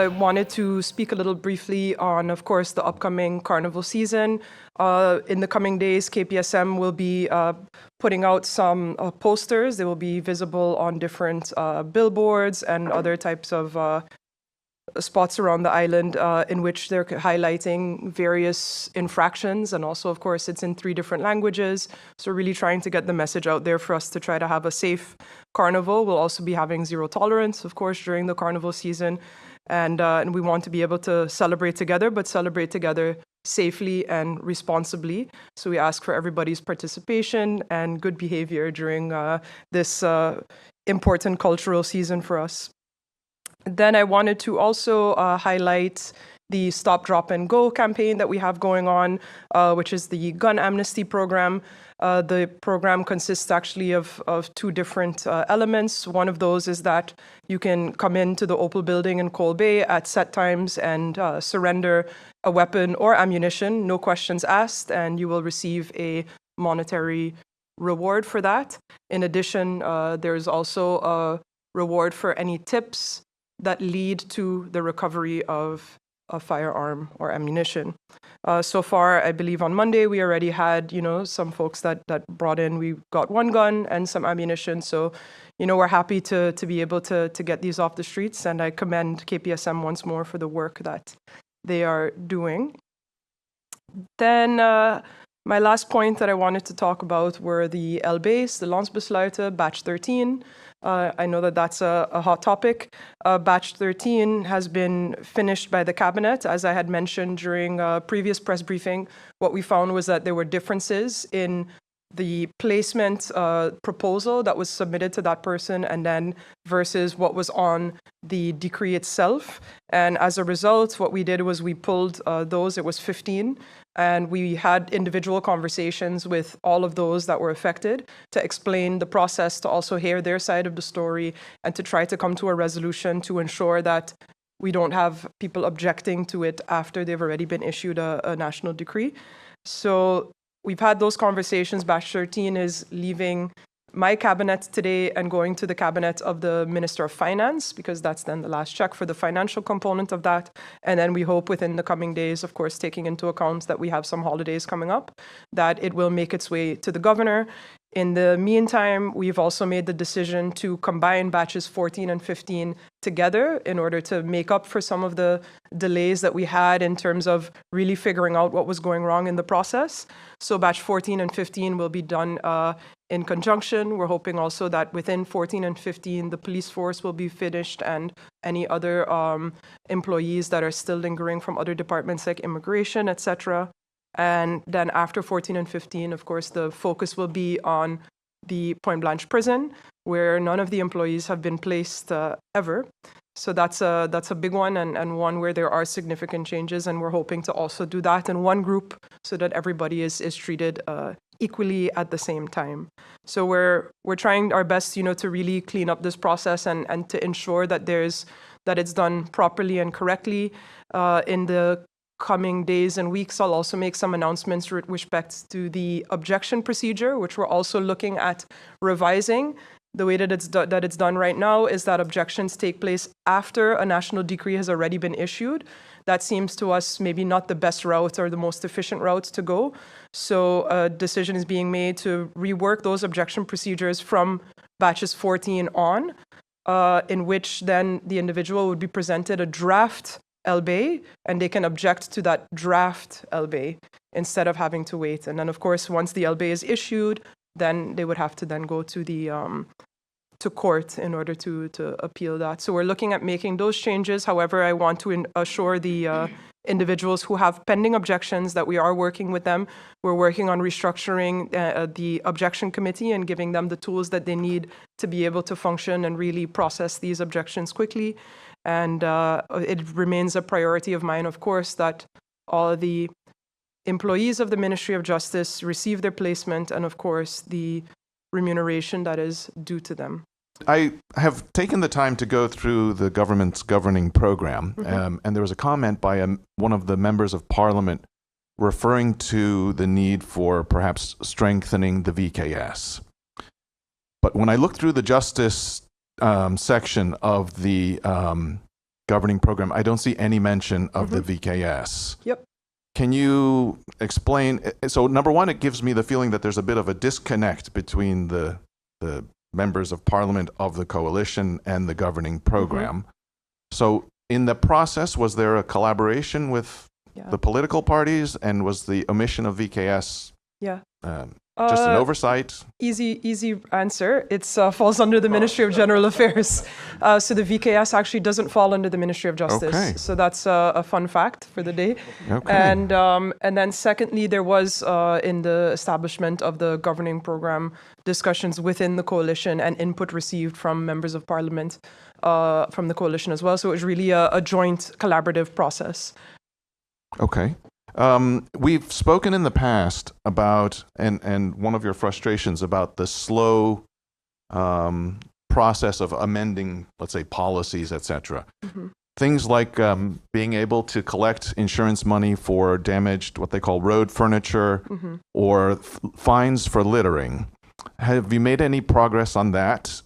wanted to speak a little briefly on, of course, the upcoming carnival season. In the coming days, KPSM will be putting out some posters. They will be visible on different billboards and other types of spots around the island in which they're highlighting various infractions. And also, of course, it's in 3 different languages. So really trying to get the message out there for us to try to have a safe carnival. We'll also be having zero tolerance, of course, during the carnival season. And we want to be able to celebrate together, but celebrate together safely and responsibly. So we ask for everybody's participation and good behavior during this important cultural season for us. Then I wanted to also highlight the Stop, Drop, and Go campaign that we have going on, which is the gun amnesty program. The program consists actually of 2 different elements. One of those is that you can come into the Opal building in Cole Bay at set times and surrender a weapon or ammunition, no questions asked, and you will receive a monetary reward for that. In addition, there's also a reward for any tips that lead to the recovery of a firearm or ammunition. So far, I believe on Monday, we already had, some folks that brought in, we got 1 gun and some ammunition. So, we're happy to be able to get these off the streets. And I commend KPSM once more for the work that they are doing. Then my last point that I wanted to talk about were the LBAs, the Landsbesluiten, Batch 13. I know that that's a hot topic. Batch 13 has been finished by the cabinet. As I had mentioned during a previous press briefing, what we found was that there were differences in the placement proposal that was submitted to that person and then versus what was on the decree itself. And as a result, what we did was we pulled those, it was 15, and we had individual conversations with all of those that were affected to explain the process, to also hear their side of the story, and to try to come to a resolution to ensure that we don't have people objecting to it after they've already been issued a national decree. So we've had those conversations. Batch 13 is leaving my cabinet today and going to the cabinet of the Minister of Finance, because that's then the last check for the financial component of that. And then we hope within the coming days, of course, taking into account that we have some holidays coming up, that it will make its way to the governor. In the meantime, we've also made the decision to combine batches 14 and 15 together in order to make up for some of the delays that we had in terms of really figuring out what was going wrong in the process. So batch 14 and 15 will be done in conjunction. We're hoping also that within 14 and 15, the police force will be finished and any other employees that are still lingering from other departments like immigration, etc. And then after 14 and 15, of course, the focus will be on the Point Blanche prison, where none of the employees have been placed ever. So that's a big one, and one where there are significant changes, and we're hoping to also do that in one group so that everybody is treated equally at the same time. So we're trying our best, to really clean up this process and to ensure that it's done properly and correctly. In the coming days and weeks, I'll also make some announcements with respect to the objection procedure, which we're also looking at revising. The way that it's done right now is that objections take place after a national decree has already been issued. That seems to us maybe not the best route or the most efficient route to go. So a decision is being made to rework those objection procedures from batches 14 on, in which then the individual would be presented a draft LBA, and they can object to that draft LBA instead of having to wait. And then, of course, once the LBA is issued, then they would have to then go to the to court in order to appeal that. So we're looking at making those changes. However, I want to assure the individuals who have pending objections that we are working with them. We're working on restructuring the objection committee and giving them the tools that they need to be able to function and really process these objections quickly. And it remains a priority of mine, of course, that all the employees of the Ministry of Justice receive their placement and, of course, the remuneration that is due to them. I have taken the time to go through the government's governing program, and there was a comment by one of the members of Parliament referring to the need for perhaps strengthening the VKS. But when I look through the justice section of the governing program, I don't see any mention of the VKS. Yep. Can you explain? So, number one, it gives me the feeling that there's a bit of a disconnect between the members of parliament of the coalition and the governing program. So, in the process, was there a collaboration with the political parties, and was the omission of VKS just an oversight? Easy answer. It falls under the Ministry of General Affairs. So the VKS actually doesn't fall under the Ministry of Justice. Okay. So that's a fun fact for the day. Okay. And then secondly, there was in the establishment of the governing program discussions within the coalition and input received from members of parliament from the coalition as well. So it was really a joint collaborative process. Okay. We've spoken in the past about, and one of your frustrations about the slow process of amending, let's say, policies, etc. Things like being able to collect insurance money for damaged, what they call road furniture, or fines for littering. Have you made any progress on that?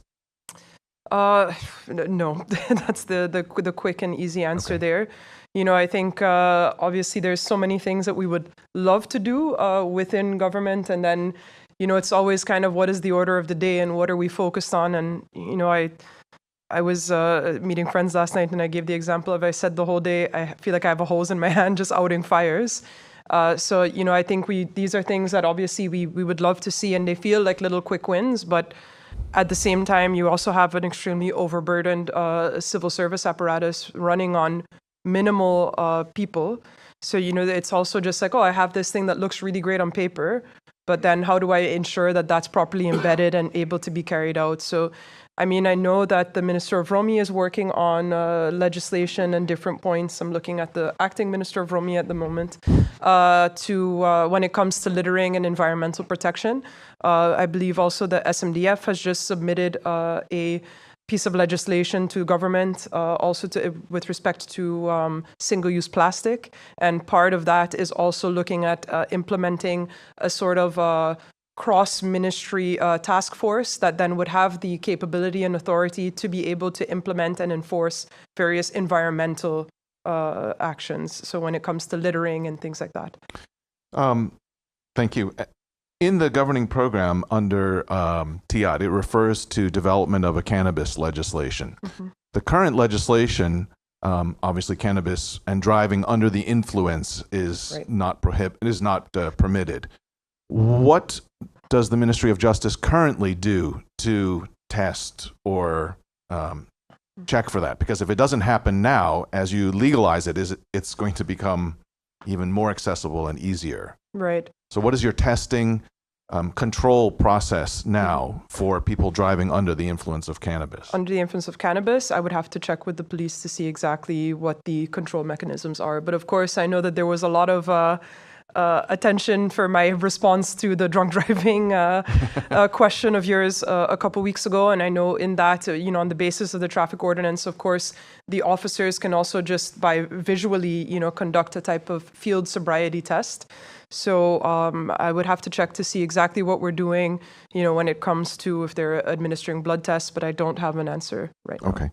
No, that's the quick and easy answer there. You know, I think obviously there's so many things that we would love to do within government, and then, you know, it's always kind of what is the order of the day and what are we focused on. And, you know, I was meeting friends last night, and I gave the example of, I said the whole day, I feel like I have a hose in my hand just outing fires. So, you know, I think these are things that obviously we would love to see, and they feel like little quick wins, but at the same time, you also have an extremely overburdened civil service apparatus running on minimal people. So, you know, it's also just like, oh, I have this thing that looks really great on paper, but then how do I ensure that that's properly embedded and able to be carried out? So, I mean, I know that the Minister of Romy is working on legislation and different points. I'm looking at the acting Minister of Romy at the moment when it comes to littering and environmental protection. I believe also the SMDF has just submitted a piece of legislation to government also with respect to single-use plastic. And part of that is also looking at implementing a sort of cross-ministry task force that then would have the capability and authority to be able to implement and enforce various environmental actions. So when it comes to littering and things like that. Thank you. In the governing program under TIAD, it refers to development of a cannabis legislation. The current legislation, obviously cannabis and driving under the influence is not permitted. What does the Ministry of Justice currently do to test or check for that? Because if it doesn't happen now, as you legalize it, it's going to become even more accessible and easier. Right. So what is your testing control process now for people driving under the influence of cannabis? Under the influence of cannabis, I would have to check with the police to see exactly what the control mechanisms are. But of course, I know that there was a lot of attention for my response to the drunk driving question of yours a couple weeks ago. And I know in that, you know, on the basis of the traffic ordinance, of course, the officers can also just by visually, you know, conduct a type of field sobriety test. So I would have to check to see exactly what we're doing, you know, when it comes to if they're administering blood tests, but I don't have an answer right now. Okay.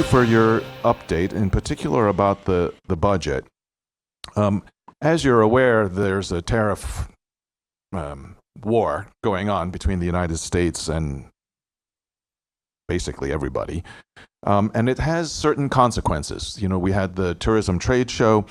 you for your update, in particular about the budget. As you're aware, there's a tariff war going on between the United States and basically everybody. And it has certain consequences. You know, we had the tourism trade show,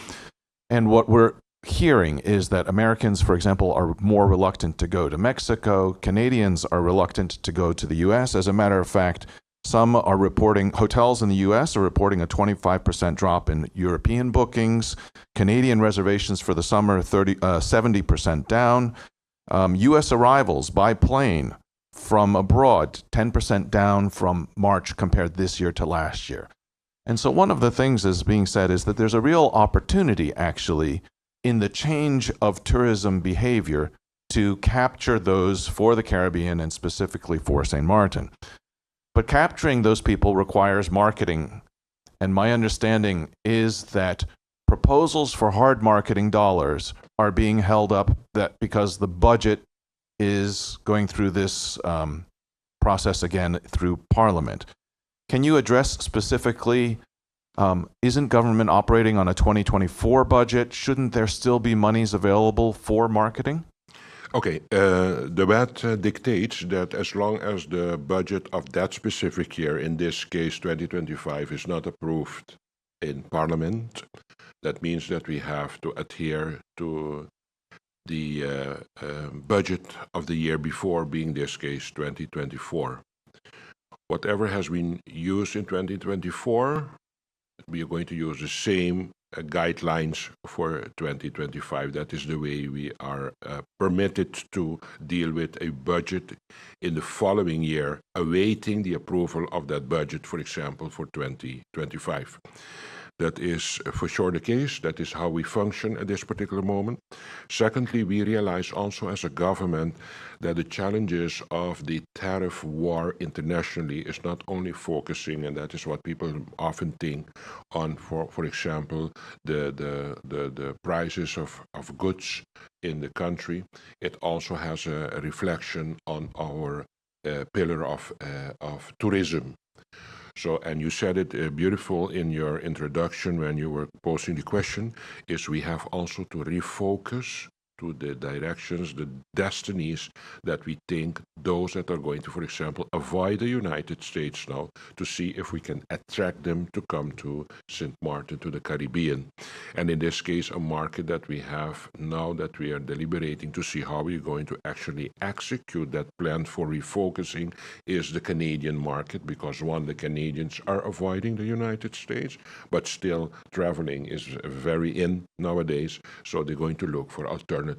and what we're hearing is that Americans, for example, are more reluctant to go to Mexico. Canadians are reluctant to go to the U.S. As a matter of fact, some are reporting, hotels in the U.S. are reporting a 25% drop in European bookings. Canadian reservations for the summer, 70% down. U.S. arrivals by plane from abroad, 10% down from March compared this year to last year. And so one of the things that's being said is that there's a real opportunity, actually, in the change of tourism behavior to capture those for the Caribbean and specifically for St. Martin. But capturing those people requires marketing. And my understanding is that proposals for hard marketing dollars are being held up because the budget is going through this process again through Parliament. Can you address specifically, isn't government operating on a 2024 budget? Shouldn't there still be monies available for marketing? Okay, the wet dictates that as long as the budget of that specific year, in this case 2025, is not approved in Parliament, that means that we have to adhere to the budget of the year before, being this case 2024. Whatever has been used in 2024, we are going to use the same guidelines for 2025. That is the way we are permitted to deal with a budget in the following year, awaiting the approval of that budget, for example, for 2025. That is for sure the case. That is how we function at this particular moment. Secondly, we realize also as a government that the challenges of the tariff war internationally is not only focusing, and that is what people often think, on, for example, the prices of goods in the country. It also has a reflection on our pillar of tourism. So, and you said it beautiful in your introduction when you were posing the question, is we have also to refocus to the directions, the destinies that we think those that are going to, for example, avoid the United States now, to see if we can attract them to come to St. Martin, to the Caribbean. And in this case, a market that we have now that we are deliberating to see how we're going to actually execute that plan for refocusing is the Canadian market, because one, the Canadians are avoiding the United States, but still traveling is very in nowadays, so they're going to look for alternative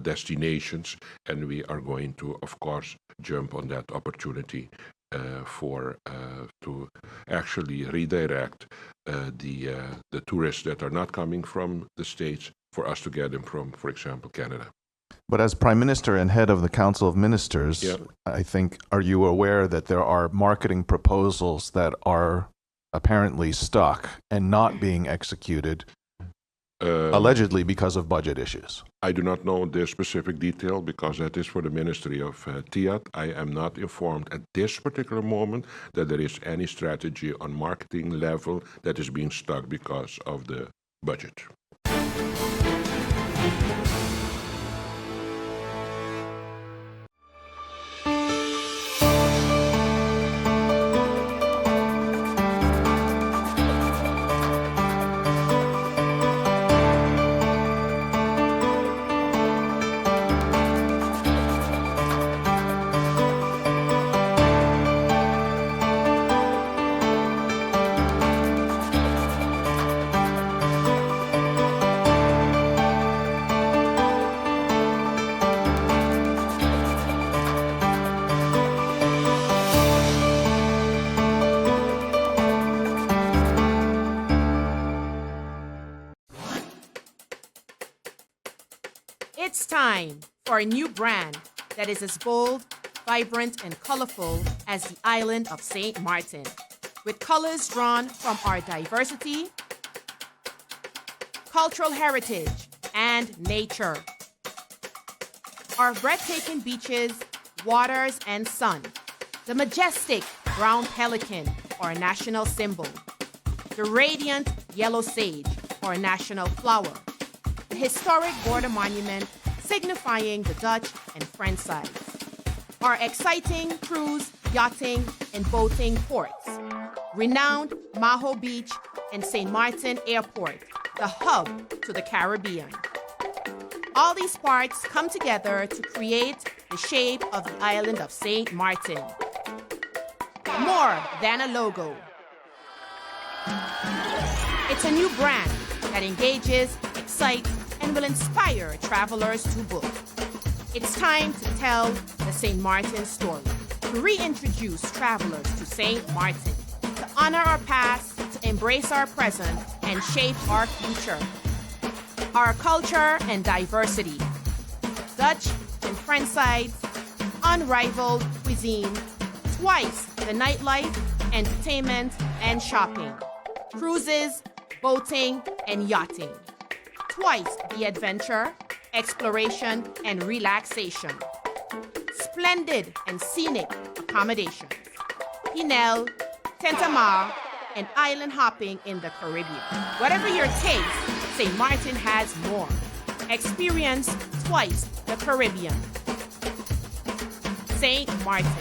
destinations, and we are going to, of course, jump on that opportunity to actually redirect the tourists that are not coming from the States for us to get them from, for example, Canada. But as Prime Minister and head of the Council of Ministers, Yeah. I think, are you aware that there are marketing proposals that are apparently stuck and not being executed, allegedly because of budget issues? I do not know the specific detail because that is for the Ministry of TIAT. I am not informed at this particular moment that there is any strategy on marketing level that is being stuck because of the budget. It's time for a new brand that is as bold, vibrant, and colorful as the island of St. Martin, with colors drawn from our diversity, cultural heritage, and nature. Our breathtaking beaches, waters, and sun, the majestic brown pelican, our national symbol, the radiant yellow sage, our national flower, the historic border monument signifying the Dutch and French sides, our exciting cruise, yachting, and boating ports, renowned Maho Beach and St. Martin Airport, the hub to the Caribbean. All these parts come together to create the shape of the island of St. Martin. More than a logo. It's a new brand that engages, excites, and will inspire travelers to book. It's time to tell the St. Martin story, to reintroduce travelers to St. Martin, to honor our past, to embrace our present, and shape our future. Our culture and diversity, Dutch and French sides, unrivaled cuisine, twice the nightlife, entertainment, and shopping, cruises, boating, and yachting, twice the adventure, exploration, and relaxation, splendid and scenic accommodations, Pinel, Tentamar, and island hopping in the Caribbean. Whatever your taste, St. Martin has more. Experience twice the Caribbean. St. Martin.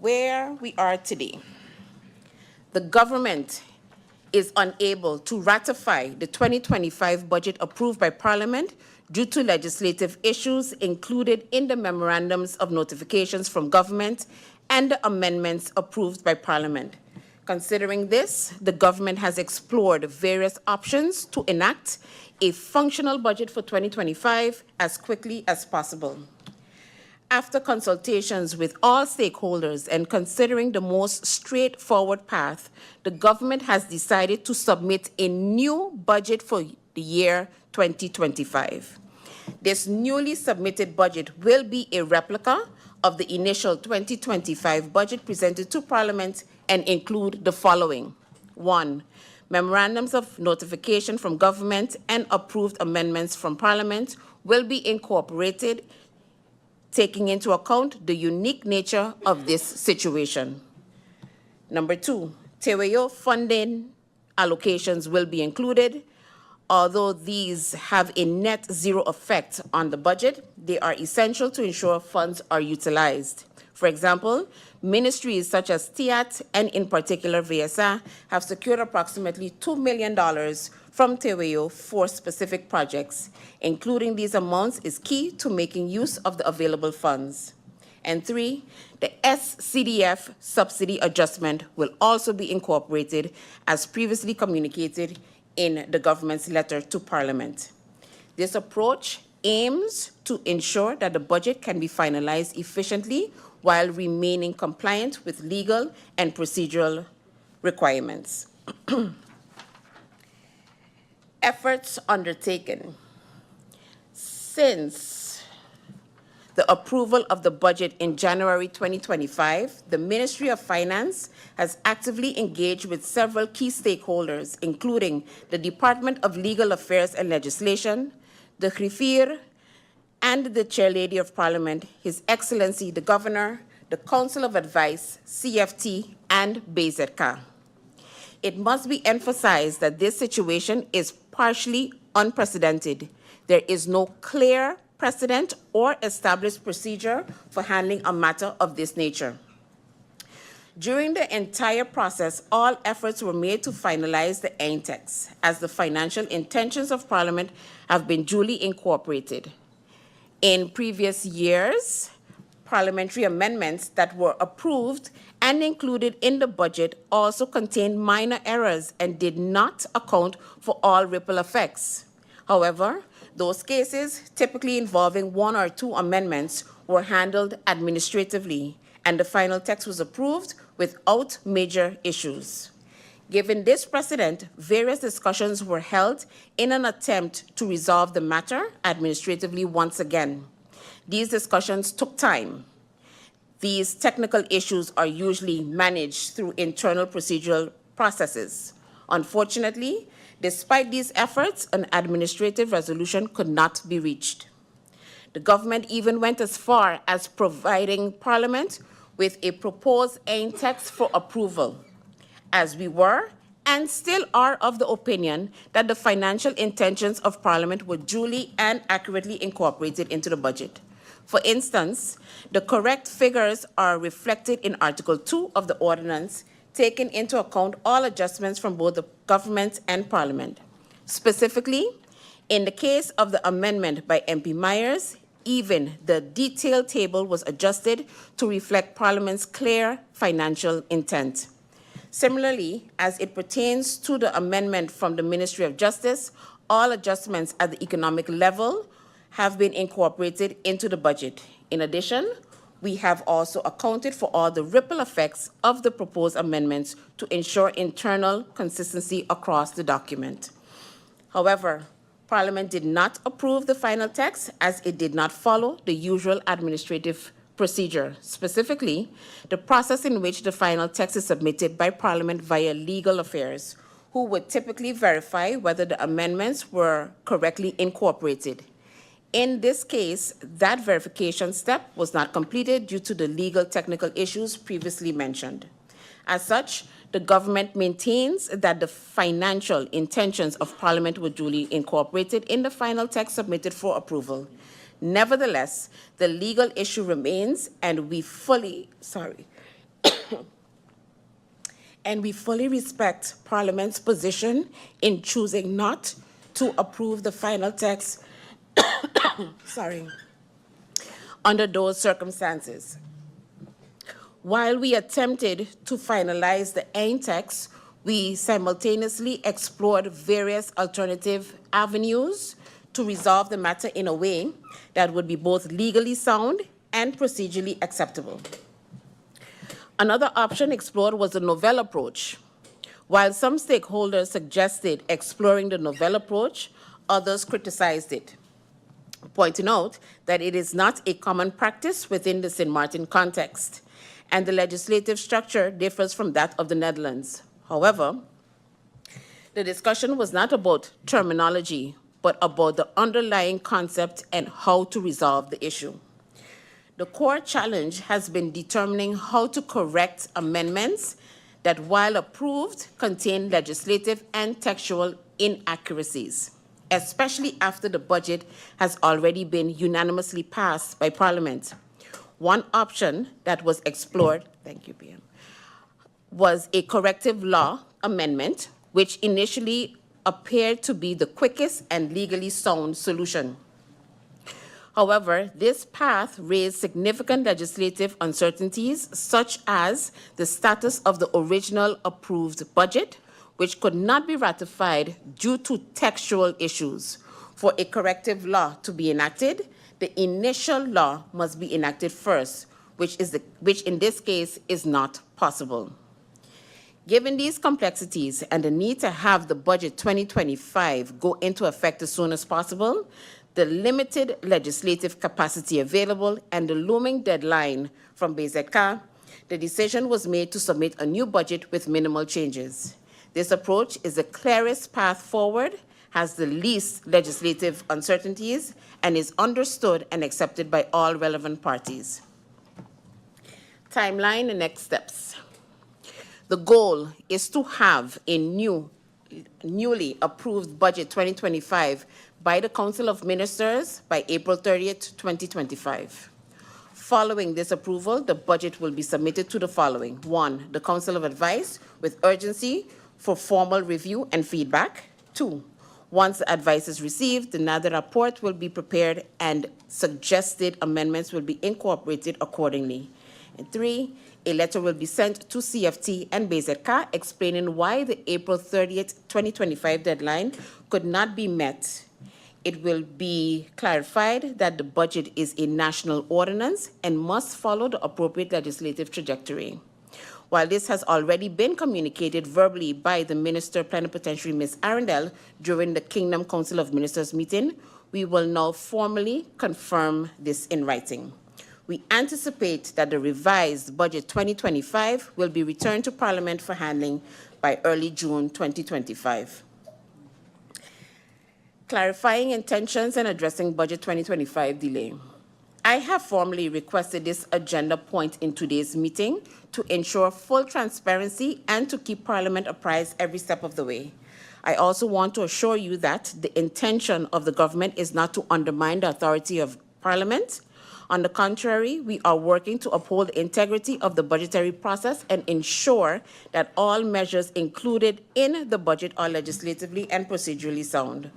Where we are today, the government is unable to ratify the 2025 budget approved by Parliament due to legislative issues included in the memorandums of notifications from government and the amendments approved by Parliament. Considering this, the government has explored various options to enact a functional budget for 2025 as quickly as possible. After consultations with all stakeholders and considering the most straightforward path, the government has decided to submit a new budget for the year 2025. This newly submitted budget will be a replica of the initial 2025 budget presented to Parliament and include the following. 1. Memorandums of notification from government and approved amendments from Parliament will be incorporated, taking into account the unique nature of this situation. Number 2, Teweo funding allocations will be included. Although these have a net zero effect on the budget, they are essential to ensure funds are utilized. For example, ministries such as TIAT and in particular VSA have secured approximately $2 million from Teweo for specific projects. Including these amounts is key to making use of the available funds. And 3, the SCDF subsidy adjustment will also be incorporated as previously communicated in the government's letter to Parliament. This approach aims to ensure that the budget can be finalized efficiently while remaining compliant with legal and procedural requirements. Efforts undertaken. Since the approval of the budget in January 2025, the Ministry of Finance has actively engaged with several key stakeholders, including the Department of Legal Affairs and Legislation, the Griffier, and the Chairlady of Parliament, His Excellency the Governor, the Council of Advice, CFT, and BZK. It must be emphasized that this situation is partially unprecedented. There is no clear precedent or established procedure for handling a matter of this nature. During the entire process, all efforts were made to finalize the end text, as the financial intentions of Parliament have been duly incorporated. In previous years, parliamentary amendments that were approved and included in the budget also contained minor errors and did not account for all ripple effects. However, those cases, typically involving one or two amendments, were handled administratively, and the final text was approved without major issues. Given this precedent, various discussions were held in an attempt to resolve the matter administratively once again. These discussions took time. These technical issues are usually managed through internal procedural processes. Unfortunately, despite these efforts, an administrative resolution could not be reached. The government even went as far as providing Parliament with a proposed aim text for approval, as we were and still are of the opinion that the financial intentions of Parliament were duly and accurately incorporated into the budget. For instance, the correct figures are reflected in Article 2 of the ordinance, taking into account all adjustments from both the government and Parliament. Specifically, in the case of the amendment by MP Myers, even the detailed table was adjusted to reflect Parliament's clear financial intent. Similarly, as it pertains to the amendment from the Ministry of Justice, all adjustments at the economic level have been incorporated into the budget. In addition, we have also accounted for all the ripple effects of the proposed amendments to ensure internal consistency across the document. However, Parliament did not approve the final text as it did not follow the usual administrative procedure, specifically the process in which the final text is submitted by Parliament via Legal Affairs, who would typically verify whether the amendments were correctly incorporated. In this case, that verification step was not completed due to the legal technical issues previously mentioned. As such, the government maintains that the financial intentions of Parliament were duly incorporated in the final text submitted for approval. Nevertheless, the legal issue remains, and we fully respect Parliament's position in choosing not to approve the final text under those circumstances. While we attempted to finalize the aim text, we simultaneously explored various alternative avenues to resolve the matter in a way that would be both legally sound and procedurally acceptable. Another option explored was the novel approach. While some stakeholders suggested exploring the novel approach, others criticized it, pointing out that it is not a common practice within the St. Martin context, and the legislative structure differs from that of the Netherlands. However, the discussion was not about terminology, but about the underlying concept and how to resolve the issue. The core challenge has been determining how to correct amendments that, while approved, contain legislative and textual inaccuracies, especially after the budget has already been unanimously passed by Parliament. One option that was explored, thank you, PM, was a corrective law amendment, which initially appeared to be the quickest and legally sound solution. However, this path raised significant legislative uncertainties, such as the status of the original approved budget, which could not be ratified due to textual issues. For a corrective law to be enacted, the initial law must be enacted first, which in this case is not possible. Given these complexities and the need to have the budget 2025 go into effect as soon as possible, the limited legislative capacity available, and the looming deadline from BZK, the decision was made to submit a new budget with minimal changes. This approach is the clearest path forward, has the least legislative uncertainties, and is understood and accepted by all relevant parties. Timeline and next steps. The goal is to have a newly approved budget 2025 by the Council of Ministers by April 30th, 2025. Following this approval, the budget will be submitted to the following. 1, the Council of Advice with urgency for formal review and feedback. 2, once the advice is received, the NADA report will be prepared and suggested amendments will be incorporated accordingly. And 3, a letter will be sent to CFT and BZK explaining why the April 30th, 2025 deadline could not be met. it will be clarified that the budget is a national ordinance and must follow the appropriate legislative trajectory. While this has already been communicated verbally by the Minister Plenipotentiary, Ms. Arundel, during the Kingdom Council of Ministers meeting, we will now formally confirm this in writing. We anticipate that the revised budget 2025 will be returned to Parliament for handling by early June 2025. Clarifying intentions and addressing budget 2025 delay. I have formally requested this agenda point in today's meeting to ensure full transparency and to keep Parliament apprised every step of the way. I also want to assure you that the intention of the government is not to undermine the authority of Parliament. On the contrary, we are working to uphold the integrity of the budgetary process and ensure that all measures included in the budget are legislatively and procedurally sound.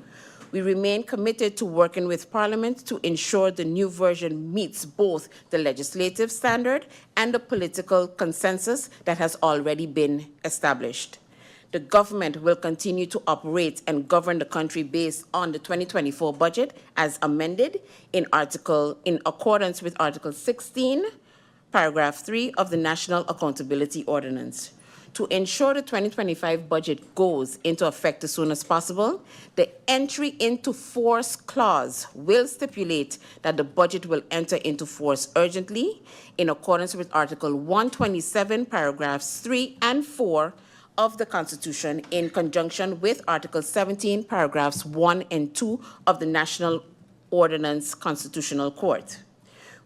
We remain committed to working with Parliament to ensure the new version meets both the legislative standard and the political consensus that has already been established. The government will continue to operate and govern the country based on the 2024 budget as amended in accordance with Article 16, Paragraph 3 of the National Accountability Ordinance. To ensure the 2025 budget goes into effect as soon as possible, the entry into force clause will stipulate that the budget will enter into force urgently in accordance with Article 127, paragraphs 3 and 4 of the Constitution in conjunction with Article 17, paragraphs 1 and 2 of the National Ordinance Constitutional Court.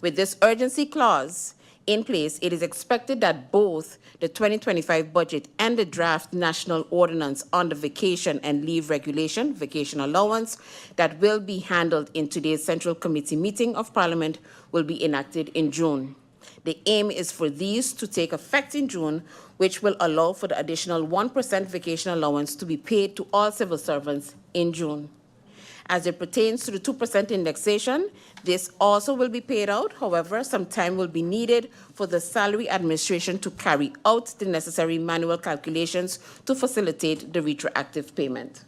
With this urgency clause in place, it is expected that both the 2025 budget and the draft national ordinance on the vacation and leave regulation, vacation allowance, that will be handled in today's Central Committee meeting of Parliament will be enacted in June. The aim is for these to take effect in June, which will allow for the additional 1% vacation allowance to be paid to all civil servants in June. As it pertains to the 2% indexation, this also will be paid out. However, some time will be needed for the salary administration to carry out the necessary manual calculations to facilitate the retroactive payment.